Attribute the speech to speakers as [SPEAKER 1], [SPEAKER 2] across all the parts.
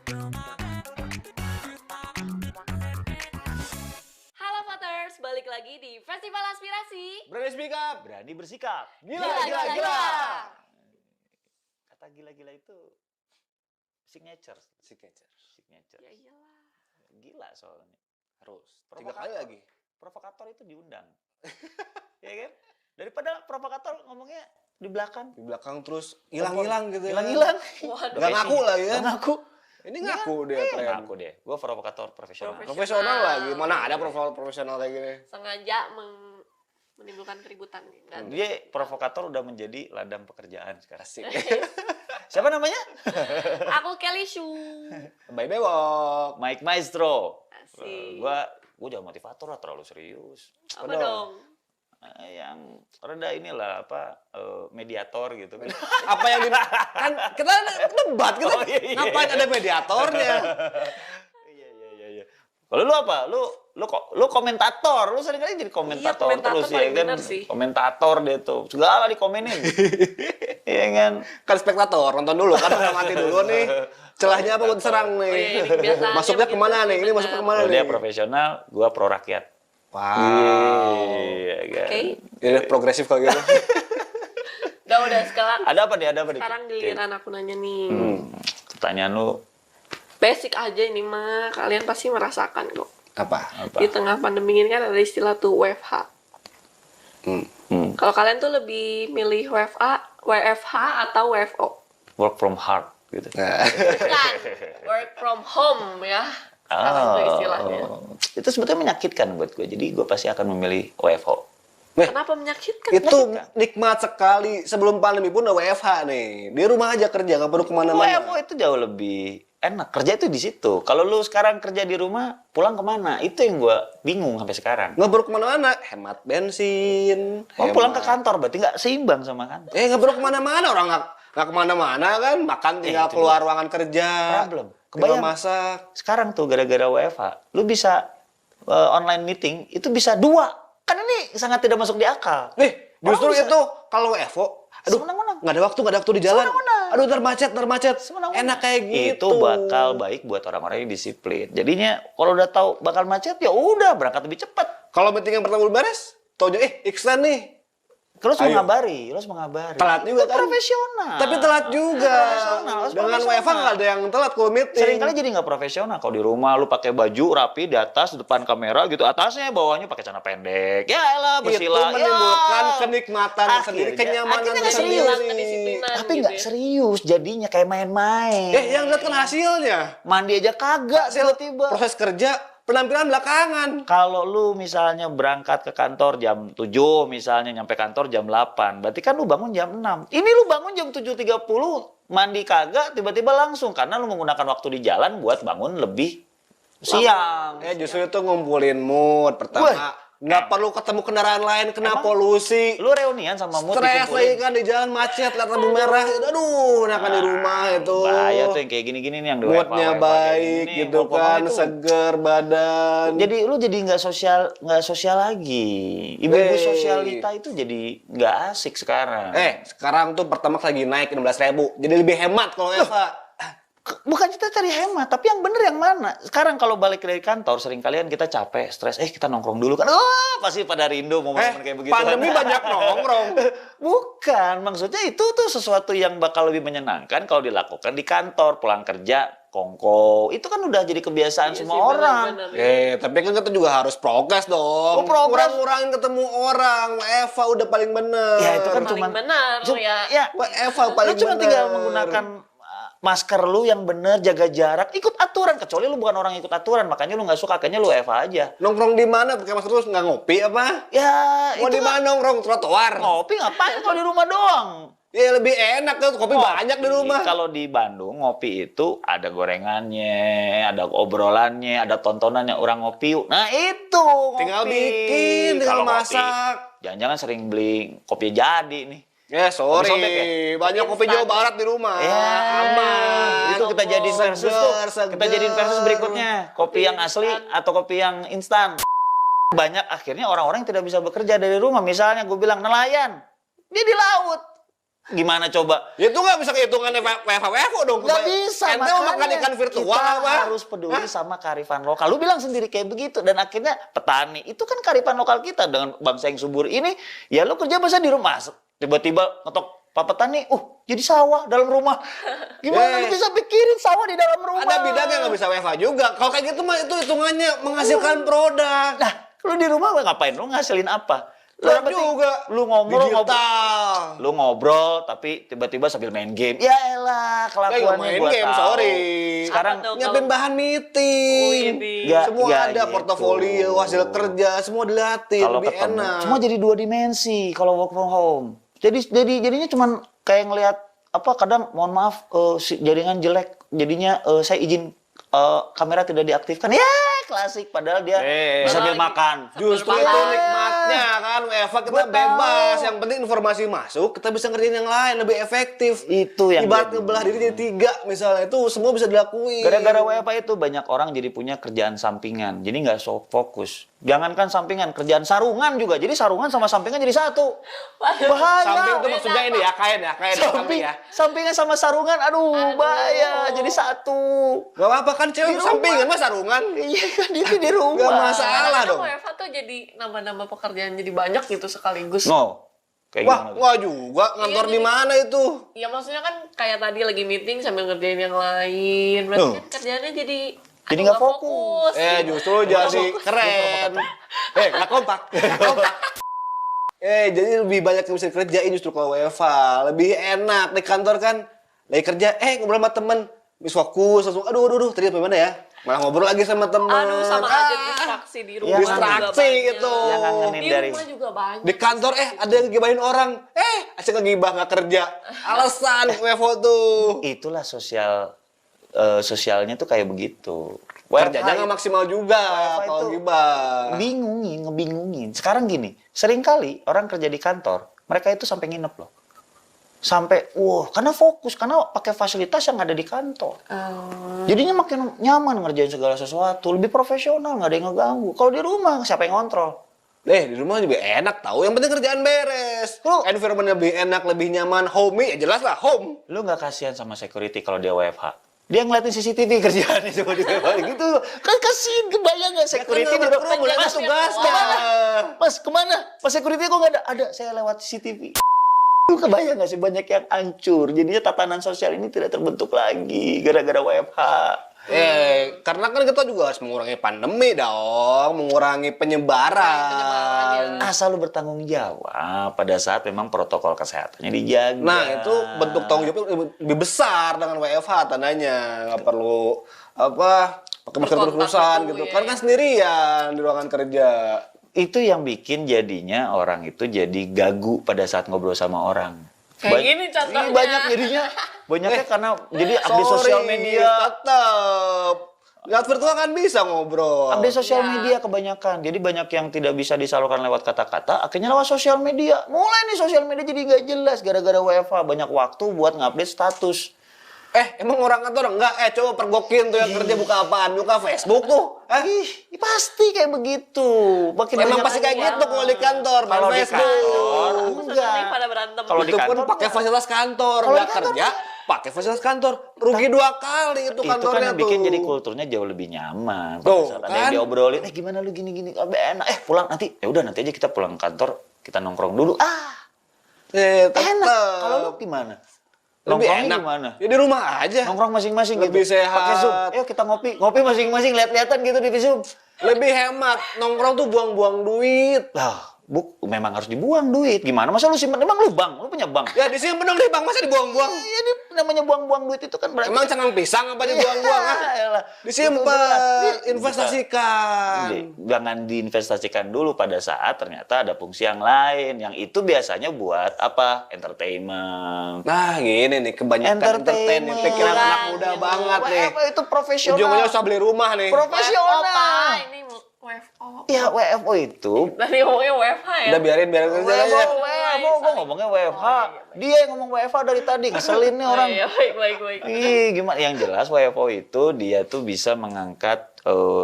[SPEAKER 1] Halo Voters, balik lagi di Festival Aspirasi.
[SPEAKER 2] Berani speak up.
[SPEAKER 3] Berani bersikap.
[SPEAKER 2] Gila.
[SPEAKER 3] Kata gila-gila itu signature.
[SPEAKER 1] Ya iyalah.
[SPEAKER 3] Gila soalnya.
[SPEAKER 2] Harus. 3 kali lagi.
[SPEAKER 3] Provokator itu diundang. Ya kan? Daripada provokator ngomongnya di belakang.
[SPEAKER 2] Di belakang terus hilang-hilang gitu.
[SPEAKER 3] Hilang-hilang.
[SPEAKER 1] Waduh.
[SPEAKER 2] Gak ngaku lagi kan?
[SPEAKER 3] Nggak ngaku.
[SPEAKER 2] Ini ngaku dia keren.
[SPEAKER 3] Ngaku deh. Gue provokator profesional.
[SPEAKER 2] Profesional lagi. Mana ada profesional kayak gini.
[SPEAKER 1] Sengaja menimbulkan keributan. Dan
[SPEAKER 3] Dia provokator udah menjadi ladang pekerjaan sekarang.
[SPEAKER 2] Asik.
[SPEAKER 3] Siapa namanya?
[SPEAKER 1] aku Kelly Shu.
[SPEAKER 2] Bye bewok.
[SPEAKER 3] Mike Maestro.
[SPEAKER 1] Asik.
[SPEAKER 3] Gue jangan motivator lah, terlalu serius.
[SPEAKER 1] Apa dong?
[SPEAKER 3] Yang rada inilah mediator gitu kan.
[SPEAKER 2] Apa yang kan kita debat kita.
[SPEAKER 3] Oh, iya.
[SPEAKER 2] Ngapain ada mediatornya?
[SPEAKER 3] Iya. Kalau lu apa? Lu komentator. Lu sering kali jadi komentator,
[SPEAKER 1] Iya, komentator
[SPEAKER 3] terus ya
[SPEAKER 1] paling
[SPEAKER 3] kan.
[SPEAKER 1] bener sih.
[SPEAKER 3] Komentator dia tuh. Segala dikomenin. Iya kan?
[SPEAKER 2] Kan spektator nonton dulu kan udah mati dulu nih. Celahnya apa buat serang nih?
[SPEAKER 1] Oh, iya, ini kebiasaannya
[SPEAKER 2] Masuknya
[SPEAKER 1] begitu
[SPEAKER 2] kemana
[SPEAKER 1] sih,
[SPEAKER 2] nih? Ini
[SPEAKER 1] bener.
[SPEAKER 2] masuk kemana
[SPEAKER 3] Kalau
[SPEAKER 2] nih?
[SPEAKER 3] dia profesional, gua pro rakyat.
[SPEAKER 2] Wow.
[SPEAKER 3] Iya kan.
[SPEAKER 1] Oke.
[SPEAKER 2] Ini progresif kalau gitu.
[SPEAKER 1] Udah sekarang.
[SPEAKER 3] Ada apa nih?
[SPEAKER 1] Sekarang giliran aku nanya nih.
[SPEAKER 3] Pertanyaan lu
[SPEAKER 1] Basic aja ini mah, kalian pasti merasakan kok.
[SPEAKER 2] Apa?
[SPEAKER 3] apa?
[SPEAKER 1] Di tengah pandemi ini kan ada istilah tuh WFH. Kalau kalian tuh lebih milih WFH atau WFO?
[SPEAKER 3] Work from heart gitu.
[SPEAKER 2] Nah.
[SPEAKER 1] Bukan, work from home ya. Sekarang tuh istilahnya.
[SPEAKER 3] Itu sebetulnya menyakitkan buat gue. Jadi gue pasti akan memilih WFO.
[SPEAKER 1] Kenapa menyakitkan?
[SPEAKER 2] Itu nikmat sekali. Sebelum pandemi pun udah WFH nih. Di rumah aja kerja, nggak perlu kemana-mana.
[SPEAKER 3] WFO itu jauh lebih enak. Kerja itu di situ. Kalau lu sekarang kerja di rumah, pulang kemana? Itu yang gue bingung sampai sekarang.
[SPEAKER 2] Nggak perlu kemana-mana. Hemat bensin.
[SPEAKER 3] Mau pulang ke kantor berarti nggak seimbang sama kantor.
[SPEAKER 2] Nggak perlu kemana-mana. Orang nggak kemana-mana kan. Makan tinggal
[SPEAKER 3] itu
[SPEAKER 2] keluar ruangan kerja.
[SPEAKER 3] Problem.
[SPEAKER 2] Tinggal
[SPEAKER 3] Kebayang.
[SPEAKER 2] masak.
[SPEAKER 3] Sekarang tuh gara-gara WFH, lu bisa online meeting itu bisa 2. Kan ini sangat tidak masuk di akal.
[SPEAKER 2] Nih, justru
[SPEAKER 3] Orang bisa-
[SPEAKER 2] itu kalau WFO, aduh,
[SPEAKER 3] Semenang-menang.
[SPEAKER 2] nggak ada waktu di jalan.
[SPEAKER 3] Semenang-menang.
[SPEAKER 2] Aduh, termacet.
[SPEAKER 3] Semenang-menang.
[SPEAKER 2] Enak kayak gitu.
[SPEAKER 3] Itu bakal baik buat orang-orang yang disiplin. Jadinya kalau udah tahu bakal macet ya udah berangkat lebih cepat.
[SPEAKER 2] Kalau meeting yang pertama belum beres, taunya extend nih.
[SPEAKER 3] Lu harus
[SPEAKER 2] Ayo.
[SPEAKER 3] mengabari.
[SPEAKER 2] Telat juga
[SPEAKER 3] Itu
[SPEAKER 2] kan?
[SPEAKER 3] profesional.
[SPEAKER 2] Tapi telat juga.
[SPEAKER 3] Profesional, harus
[SPEAKER 2] Dengan
[SPEAKER 3] profesional.
[SPEAKER 2] WFH nggak ada yang telat kalau meeting.
[SPEAKER 3] Sering kali jadi nggak profesional. Kalau di rumah lu pakai baju rapi di atas depan kamera gitu, atasnya bawahnya pakai celana pendek. Ya elah
[SPEAKER 2] itu
[SPEAKER 3] bersila.
[SPEAKER 2] menimbulkan
[SPEAKER 3] Ya.
[SPEAKER 2] kenikmatan sendiri, kenyamanan
[SPEAKER 3] akhirnya nggak
[SPEAKER 2] sendiri.
[SPEAKER 3] serius.
[SPEAKER 1] Kedisiplinan
[SPEAKER 3] Tapi
[SPEAKER 1] gitu
[SPEAKER 3] nggak
[SPEAKER 1] ya.
[SPEAKER 3] serius. Jadinya kayak main-main.
[SPEAKER 2] Yang lihat kan hasilnya.
[SPEAKER 3] Mandi aja kagak tiba-tiba.
[SPEAKER 2] Proses kerja, penampilan belakangan.
[SPEAKER 3] Kalau lu misalnya berangkat ke kantor jam 7, misalnya nyampe kantor jam 8, berarti kan lu bangun jam 6. Ini lu bangun jam 7.30, mandi kagak, tiba-tiba langsung. Karena lu menggunakan waktu di jalan buat bangun lebih siang.
[SPEAKER 2] Justru itu ngumpulin mood. Pertama,
[SPEAKER 3] Wah.
[SPEAKER 2] nggak perlu ketemu kendaraan lain, kena
[SPEAKER 3] Emang
[SPEAKER 2] polusi.
[SPEAKER 3] Lu reunian sama mood
[SPEAKER 2] Stres
[SPEAKER 3] dikumpulin.
[SPEAKER 2] lagi kan di jalan macet, lihat lampu merah. Aduh, enakan di rumah itu.
[SPEAKER 3] Bahaya tuh yang kayak gini-gini nih yang di
[SPEAKER 2] Moodnya
[SPEAKER 3] WFH
[SPEAKER 2] baik
[SPEAKER 3] gini,
[SPEAKER 2] gitu
[SPEAKER 3] work from
[SPEAKER 2] kan,
[SPEAKER 3] home itu.
[SPEAKER 2] seger badan.
[SPEAKER 3] Jadi lu jadi nggak sosial lagi. Ibu-ibu
[SPEAKER 2] Wey.
[SPEAKER 3] sosialita itu jadi nggak asik sekarang.
[SPEAKER 2] Sekarang tuh Pertamax lagi naik 16.000. Jadi lebih hemat kalau Eva.
[SPEAKER 3] Bukan kita cari hemat, tapi yang bener yang mana? Sekarang kalau balik dari kantor, sering kalian kita capek, stres, kita nongkrong dulu kan. Pasti pada rindu momen-momen kayak begitu.
[SPEAKER 2] Pandemi banyak nongkrong.
[SPEAKER 3] Bukan, maksudnya itu tuh sesuatu yang bakal lebih menyenangkan kalau dilakukan di kantor, pulang kerja, kongko. Itu kan udah jadi kebiasaan
[SPEAKER 1] Iya
[SPEAKER 3] semua
[SPEAKER 1] sih,
[SPEAKER 3] orang.
[SPEAKER 1] bener-bener.
[SPEAKER 2] Tapi kan kita juga harus progres dong.
[SPEAKER 3] Oh, progres.
[SPEAKER 2] Kurang-kurangin ketemu orang. Eva udah paling bener.
[SPEAKER 3] Ya itu kan
[SPEAKER 1] Paling
[SPEAKER 3] cuman
[SPEAKER 1] benar ya.
[SPEAKER 3] Ya,
[SPEAKER 2] Eva paling
[SPEAKER 3] lu cuma
[SPEAKER 2] bener.
[SPEAKER 3] tinggal menggunakan masker lu yang bener, jaga jarak, ikut aturan. Kecuali lu bukan orang yang ikut aturan, makanya lu nggak suka, kayaknya lu Eva aja.
[SPEAKER 2] Nongkrong di mana? Pakai masker terus nggak ngopi apa?
[SPEAKER 3] Ya,
[SPEAKER 2] Mau
[SPEAKER 3] itu
[SPEAKER 2] di mana nongkrong? Trotoar.
[SPEAKER 3] ngopi ngapain kalau di rumah doang?
[SPEAKER 2] Ya lebih enak tuh, kopi banyak di rumah.
[SPEAKER 3] Kalau di Bandung ngopi itu ada gorengannya, ada obrolannya, ada tontonannya orang ngopi yuk. Nah itu ngopi.
[SPEAKER 2] Tinggal bikin, tinggal
[SPEAKER 3] Kalau ngopi,
[SPEAKER 2] masak.
[SPEAKER 3] Jangan-jangan sering beli kopi jadi nih.
[SPEAKER 2] Ya sorry,
[SPEAKER 3] Kopi sobek ya?
[SPEAKER 2] banyak kopi
[SPEAKER 1] Instan.
[SPEAKER 2] Jawa Barat di rumah.
[SPEAKER 3] Ya,
[SPEAKER 2] Aman.
[SPEAKER 3] itu kita jadiin versus tuh.
[SPEAKER 2] Seger.
[SPEAKER 3] Kita jadiin versus berikutnya. Kopi yang asli
[SPEAKER 1] instan.
[SPEAKER 3] atau kopi yang instan. Banyak akhirnya orang-orang yang tidak bisa bekerja dari rumah. Misalnya gue bilang nelayan, dia di laut. Gimana coba?
[SPEAKER 2] Ya itu nggak bisa kehitungannya WFH dong.
[SPEAKER 3] Nggak bisa,
[SPEAKER 2] Ente mau makan ikan virtual
[SPEAKER 3] kita
[SPEAKER 2] apa?
[SPEAKER 3] harus peduli sama kearifan lokal. Lu bilang sendiri kayak begitu. Dan akhirnya petani, itu kan kearifan lokal kita. Dengan bangsa yang subur ini, ya lu kerja masa di rumah. Tiba-tiba ngetok Pak petani, jadi sawah dalam rumah. Gimana lu bisa pikirin sawah di dalam rumah?
[SPEAKER 2] Ada bidang yang nggak bisa WFH juga. Kalau kayak gitu mah itu hitungannya menghasilkan produk.
[SPEAKER 3] Nah, lu di rumah ngapain? Lu ngasilin apa?
[SPEAKER 2] Produk juga.
[SPEAKER 3] Lu ngobrol,
[SPEAKER 2] digital.
[SPEAKER 3] lu ngobrol, tapi tiba-tiba sambil main game. Ya elah, kelakuannya
[SPEAKER 2] main
[SPEAKER 3] gua
[SPEAKER 2] game,
[SPEAKER 3] tahu.
[SPEAKER 2] sorry.
[SPEAKER 3] Sekarang
[SPEAKER 1] Apa tuh?
[SPEAKER 2] Nyiapin bahan meeting. Semua ada
[SPEAKER 3] gitu.
[SPEAKER 2] portofolio, hasil kerja, semua dilatih,
[SPEAKER 3] Kalau
[SPEAKER 2] lebih
[SPEAKER 3] ketemu,
[SPEAKER 2] enak.
[SPEAKER 3] semua jadi 2 dimensi kalau work from home. Jadinya cuman kayak ngelihat apa kadang mohon maaf jaringan jelek, jadinya saya izin kamera tidak diaktifkan. Ya, klasik padahal dia bisa sambil makan.
[SPEAKER 2] Justru itu nikmatnya kan, WFH kita
[SPEAKER 3] Gua
[SPEAKER 2] bebas.
[SPEAKER 3] tahu.
[SPEAKER 2] Yang penting informasi masuk, kita bisa ngerjain yang lain lebih efektif.
[SPEAKER 3] Itu yang
[SPEAKER 2] Ibarat
[SPEAKER 3] jadi-
[SPEAKER 2] ngebelah diri jadi 3 misalnya, itu semua bisa dilakuin.
[SPEAKER 3] Gara-gara WFH itu banyak orang jadi punya kerjaan sampingan. Jadi nggak fokus. Jangankan sampingan, kerjaan sarungan juga. Jadi sarungan sama sampingan jadi satu. Bahaya.
[SPEAKER 2] Samping itu maksudnya ini ya, kain samping ya.
[SPEAKER 3] Sampingan sama sarungan, aduh, bahaya. Jadi satu.
[SPEAKER 2] Gak apa-apa kan
[SPEAKER 3] Di
[SPEAKER 2] cewek
[SPEAKER 3] rumah.
[SPEAKER 2] sampingan mah sarungan.
[SPEAKER 3] Iya kan, itu di rumah.
[SPEAKER 2] Gak masalah
[SPEAKER 1] Kadang-kadang
[SPEAKER 2] dong.
[SPEAKER 1] WFH tuh jadi nambah-nambah pekerjaan jadi banyak gitu sekaligus.
[SPEAKER 3] No. Kayak
[SPEAKER 2] Wah,
[SPEAKER 3] gimana?
[SPEAKER 2] wah juga ngantor
[SPEAKER 1] Iya,
[SPEAKER 2] di
[SPEAKER 1] jadi-
[SPEAKER 2] mana itu?
[SPEAKER 1] Ya maksudnya kan kayak tadi lagi meeting sambil ngerjain yang lain. Berarti kan kerjaannya jadi
[SPEAKER 3] Jadi
[SPEAKER 1] aduh,
[SPEAKER 3] nggak fokus.
[SPEAKER 2] Justru jadi keren. Nggak kompak. Jadi lebih banyak yang bisa kerjain justru kalau WFH. Lebih enak. Di kantor kan, lagi kerja, ngobrol sama temen. Bisa fokus, langsung, aduh, tadi apa mana ya? Malah ngobrol lagi sama temen.
[SPEAKER 1] aduh sama aja distraksi di rumah.
[SPEAKER 2] distraksi
[SPEAKER 1] juga
[SPEAKER 2] gitu.
[SPEAKER 1] banyak.
[SPEAKER 3] Yang ngangenin
[SPEAKER 1] Di
[SPEAKER 3] dari-
[SPEAKER 1] rumah juga banyak.
[SPEAKER 2] Di kantor, ada yang gibahin orang. Asik ngegibah, nggak kerja. Alasan WFH tuh.
[SPEAKER 3] Itulah sosialnya tuh kayak begitu.
[SPEAKER 2] Kerjanya nggak maksimal juga
[SPEAKER 3] WFH
[SPEAKER 2] kalau
[SPEAKER 3] itu
[SPEAKER 2] gibah.
[SPEAKER 3] ngebingungin. Sekarang gini, sering kali orang kerja di kantor, mereka itu sampai nginep loh. Sampai, karena fokus, karena pakai fasilitas yang ada di kantor. Jadinya makin nyaman ngerjain segala sesuatu, lebih profesional, nggak ada yang ngeganggu. Kalau di rumah, siapa yang ngontrol?
[SPEAKER 2] Di rumah juga enak tahu. Yang penting kerjaan beres. Environment lebih enak, lebih nyaman. Homey, ya jelas lah home.
[SPEAKER 3] Lu nggak kasihan sama security kalau dia WFH? Dia ngeliatin CCTV kerjaannya coba di WFH gitu. Kan kasihan, kebayang nggak security
[SPEAKER 2] Kan
[SPEAKER 3] di
[SPEAKER 2] nggak perlu, boleh
[SPEAKER 3] Mas,
[SPEAKER 2] tugasnya.
[SPEAKER 3] Mas, kemana? Mas security kok nggak ada? Ada, saya lewat CCTV. Lu kebayang nggak sih banyak yang hancur. Jadinya tatanan sosial ini tidak terbentuk lagi gara-gara WFH.
[SPEAKER 2] Karena kan kita juga harus mengurangi pandemi dong, mengurangi penyebaran.
[SPEAKER 3] Asal lu bertanggung jawab pada saat memang protokol kesehatannya dijaga.
[SPEAKER 2] Nah, itu bentuk tanggung jawab lebih besar dengan WFH tandanya. Nggak perlu pakai masker terus-terusan
[SPEAKER 1] Berkontak
[SPEAKER 2] gitu.
[SPEAKER 1] dulu,
[SPEAKER 2] Kan
[SPEAKER 1] ya.
[SPEAKER 2] kan sendirian di ruangan kerja.
[SPEAKER 3] Itu yang bikin jadinya orang itu jadi gagu pada saat ngobrol sama orang.
[SPEAKER 1] Kayak gini contohnya.
[SPEAKER 3] Iya, banyak jadinya. Banyaknya karena jadi update sosial media.
[SPEAKER 2] Tetep. Lewat virtual kan bisa ngobrol.
[SPEAKER 3] Update sosial
[SPEAKER 1] Ya.
[SPEAKER 3] media kebanyakan. Jadi banyak yang tidak bisa disalurkan lewat kata-kata, akhirnya lewat sosial media. Mulai nih sosial media jadi nggak jelas gara-gara WFH. Banyak waktu buat ngupdate status.
[SPEAKER 2] Emang orang kantor enggak? Coba pergokin tuh yang kerja buka apaan? Buka Facebook tuh.
[SPEAKER 3] Ih, pasti kayak begitu. Makin
[SPEAKER 2] Emang
[SPEAKER 3] banyak
[SPEAKER 2] pasti kayak
[SPEAKER 3] aja.
[SPEAKER 2] gitu kalau di kantor, main
[SPEAKER 3] Kalau di
[SPEAKER 2] Facebook.
[SPEAKER 3] kantor,
[SPEAKER 1] Enggak. Pada berantem.
[SPEAKER 3] Kalau di
[SPEAKER 2] Itu pun
[SPEAKER 3] kantor
[SPEAKER 2] pakai fasilitas kantor,
[SPEAKER 3] Kalau
[SPEAKER 2] nggak
[SPEAKER 3] di kantor
[SPEAKER 2] kerja, pakai fasilitas kantor. Rugi 2 kali itu
[SPEAKER 3] itu kan
[SPEAKER 2] kantornya
[SPEAKER 3] yang bikin
[SPEAKER 2] tuh.
[SPEAKER 3] jadi kulturnya jauh lebih nyaman.
[SPEAKER 2] Tuh,
[SPEAKER 3] Pada saat ada yang
[SPEAKER 2] kan?
[SPEAKER 3] diobrolin, gimana lu gini-gini, lebih enak. Pulang nanti, ya udah nanti aja kita pulang kantor, kita nongkrong dulu.
[SPEAKER 2] Tetep.
[SPEAKER 3] Enak. Kalau lu gimana?
[SPEAKER 2] Lebih
[SPEAKER 3] Nongkrongnya
[SPEAKER 2] enak.
[SPEAKER 3] gimana?
[SPEAKER 2] Ya di rumah aja.
[SPEAKER 3] Nongkrong masing-masing
[SPEAKER 2] Lebih
[SPEAKER 3] gitu.
[SPEAKER 2] sehat.
[SPEAKER 3] Pakai Zoom. Ayo kita ngopi. Ngopi masing-masing lihat-lihatan gitu di Zoom.
[SPEAKER 2] Lebih hemat. Nongkrong tuh buang-buang duit.
[SPEAKER 3] Lah, memang harus dibuang duit. Gimana? Masa lu simpen? Emang lu bank? Lu punya bank?
[SPEAKER 2] Ya disimpen dong di bank, masa dibuang-buang?
[SPEAKER 3] Iya, ini namanya buang-buang duit itu kan berarti.
[SPEAKER 2] Emang cangang pisang apa dibuang-buang?
[SPEAKER 3] Elah.
[SPEAKER 2] Disimpan, investasikan.
[SPEAKER 3] Jangan diinvestasikan dulu pada saat ternyata ada fungsi yang lain. Yang itu biasanya buat apa? Entertainment.
[SPEAKER 2] Nah gini nih, kebanyakan entertain nih. Pikiran anak muda banget nih.
[SPEAKER 3] WFH itu profesional.
[SPEAKER 2] Ujung-ujungnya usah beli rumah nih.
[SPEAKER 3] Profesional.
[SPEAKER 1] Pak. Ini WFO.
[SPEAKER 3] Ya, WFO itu
[SPEAKER 1] Tadi ngomongnya WFH ya.
[SPEAKER 2] Udah biarin kerja aja.
[SPEAKER 3] Gue ngomongnya WFH. Dia yang ngomong WFH dari tadi, ngeselin nih orang.
[SPEAKER 1] Iya, baik.
[SPEAKER 3] Gimana? Yang jelas WFO itu dia tuh bisa mengangkat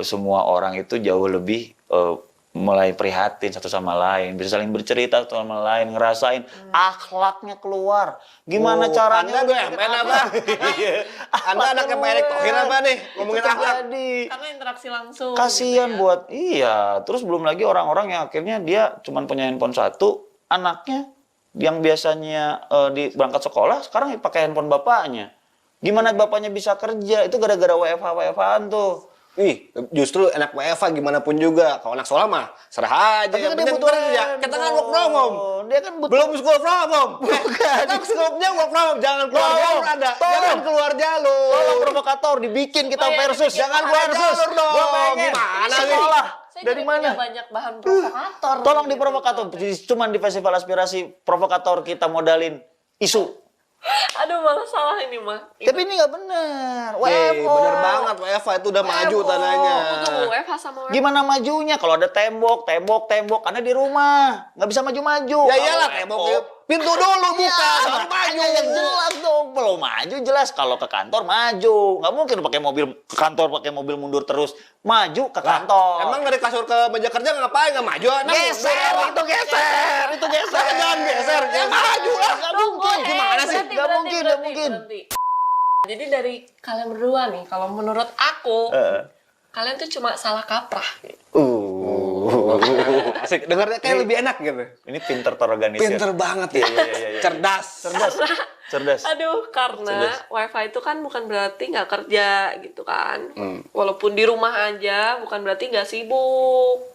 [SPEAKER 3] semua orang itu jauh lebih mulai prihatin satu sama lain, bisa saling bercerita satu sama lain, ngerasain akhlaknya keluar. Gimana caranya?
[SPEAKER 2] Anda BMN apa? Anda anaknya Pak Erick Thohir apa nih? Ngomongin akhlak.
[SPEAKER 1] Karena interaksi langsung.
[SPEAKER 3] Kasihan
[SPEAKER 1] gitu ya.
[SPEAKER 3] buat iya. Terus belum lagi orang-orang yang akhirnya dia cuma punya handphone satu, anaknya yang biasanya berangkat sekolah sekarang pakai handphone bapaknya. Gimana bapaknya bisa kerja? Itu gara-gara WFH-an tuh.
[SPEAKER 2] Ih, justru enak WFH gimana pun juga. Kalau anak sekolah mah serah aja.
[SPEAKER 3] Tapi
[SPEAKER 2] Yang
[SPEAKER 3] kan dia
[SPEAKER 2] penting
[SPEAKER 3] butuh
[SPEAKER 2] kerja. Kita kan work from home.
[SPEAKER 3] Dia kan butuh.
[SPEAKER 2] Belum school from home. Bukan. Kita scope-nya work from home. Jangan keluar jalur ada. Jangan keluar jalur.
[SPEAKER 3] Tolong provokator dibikin kita
[SPEAKER 1] Oh, iya,
[SPEAKER 3] versus.
[SPEAKER 1] dibikin.
[SPEAKER 3] Jangan
[SPEAKER 2] Ada
[SPEAKER 3] versus.
[SPEAKER 2] jalur dong.
[SPEAKER 3] Gua pengen.
[SPEAKER 2] Gimana sih?
[SPEAKER 3] Sekolah.
[SPEAKER 1] Saya
[SPEAKER 3] Dari
[SPEAKER 1] jadi
[SPEAKER 3] mana?
[SPEAKER 1] punya banyak bahan provokator.
[SPEAKER 3] Tolong
[SPEAKER 1] gitu.
[SPEAKER 3] diprovokator. Cuman di festival aspirasi provokator kita modalin isu.
[SPEAKER 1] Aduh, malah salah ini mah.
[SPEAKER 3] Tapi ini nggak benar.
[SPEAKER 2] Bener banget WFH itu udah maju tanahnya.
[SPEAKER 1] Tunggu, WFH sama WFH.
[SPEAKER 3] Gimana majunya? Kalau ada tembok, karena di rumah nggak bisa maju-maju.
[SPEAKER 2] Ya iyalah
[SPEAKER 3] Kalau
[SPEAKER 2] tembok
[SPEAKER 3] Eko,
[SPEAKER 2] pintu dulu buka
[SPEAKER 3] ya,
[SPEAKER 2] baru
[SPEAKER 3] makanya
[SPEAKER 2] maju.
[SPEAKER 3] yang jelas dong. Belum maju jelas. Kalau ke kantor maju, nggak mungkin pakai mobil ke kantor pakai mobil mundur terus. Maju ke kantor.
[SPEAKER 2] Emang dari kasur ke meja kerja ngapain? Nggak maju? Emang
[SPEAKER 3] geser, itu geser, itu geser.
[SPEAKER 2] Jangan geser, ya maju lah.
[SPEAKER 3] Nggak
[SPEAKER 1] Tunggu,
[SPEAKER 3] mungkin.
[SPEAKER 2] Gimana sih?
[SPEAKER 3] Nggak mungkin, nggak mungkin.
[SPEAKER 1] berhenti. Jadi dari kalian berdua nih, kalau menurut aku, kalian tuh cuma salah kaprah.
[SPEAKER 2] Asik, dengarnya kayak lebih enak gitu.
[SPEAKER 3] Ini pinter terorganisir.
[SPEAKER 2] Pinter banget ya.
[SPEAKER 3] Iya.
[SPEAKER 2] Cerdas.
[SPEAKER 3] Cerdas.
[SPEAKER 1] Aduh, karena
[SPEAKER 3] Cerdas.
[SPEAKER 1] WiFi itu kan bukan berarti nggak kerja gitu kan. Walaupun di rumah aja, bukan berarti nggak sibuk.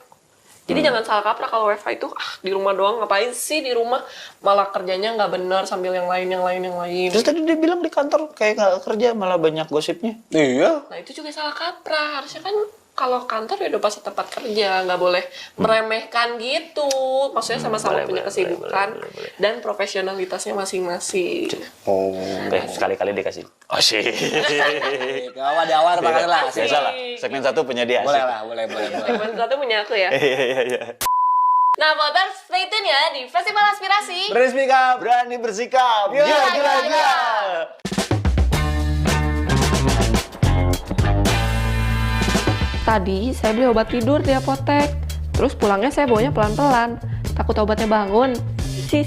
[SPEAKER 1] Jadi jangan salah kaprah kalau WiFi itu di rumah doang, ngapain sih di rumah, malah kerjanya nggak bener sambil yang lain.
[SPEAKER 3] Terus tadi dia bilang di kantor kayak nggak kerja, malah banyak gosipnya.
[SPEAKER 2] Iya.
[SPEAKER 1] Nah itu juga salah kaprah. Harusnya kan kalau kantor ya udah pasti tempat kerja, nggak boleh meremehkan gitu. Maksudnya sama-sama
[SPEAKER 3] Boleh,
[SPEAKER 1] punya
[SPEAKER 3] boleh,
[SPEAKER 1] kesibukan
[SPEAKER 3] boleh.
[SPEAKER 1] dan profesionalitasnya masing-masing.
[SPEAKER 2] Oh.
[SPEAKER 3] Oke, sekali-kali dikasih. Oh sih.
[SPEAKER 2] Awal di awal tangan lah.
[SPEAKER 1] Asik.
[SPEAKER 3] Biasa lah. Segmen 1 punya dia.
[SPEAKER 2] Boleh
[SPEAKER 3] asik.
[SPEAKER 2] lah, boleh.
[SPEAKER 1] Segmen satu punya aku ya.
[SPEAKER 3] Iya.
[SPEAKER 1] Nah, voters stay tune ya di Festival Aspirasi.
[SPEAKER 2] Berani speak up.
[SPEAKER 3] Berani bersikap.
[SPEAKER 2] Gila.
[SPEAKER 4] Tadi saya beli obat tidur di apotek. Terus pulangnya saya bawanya pelan-pelan. Takut obatnya bangun. Si.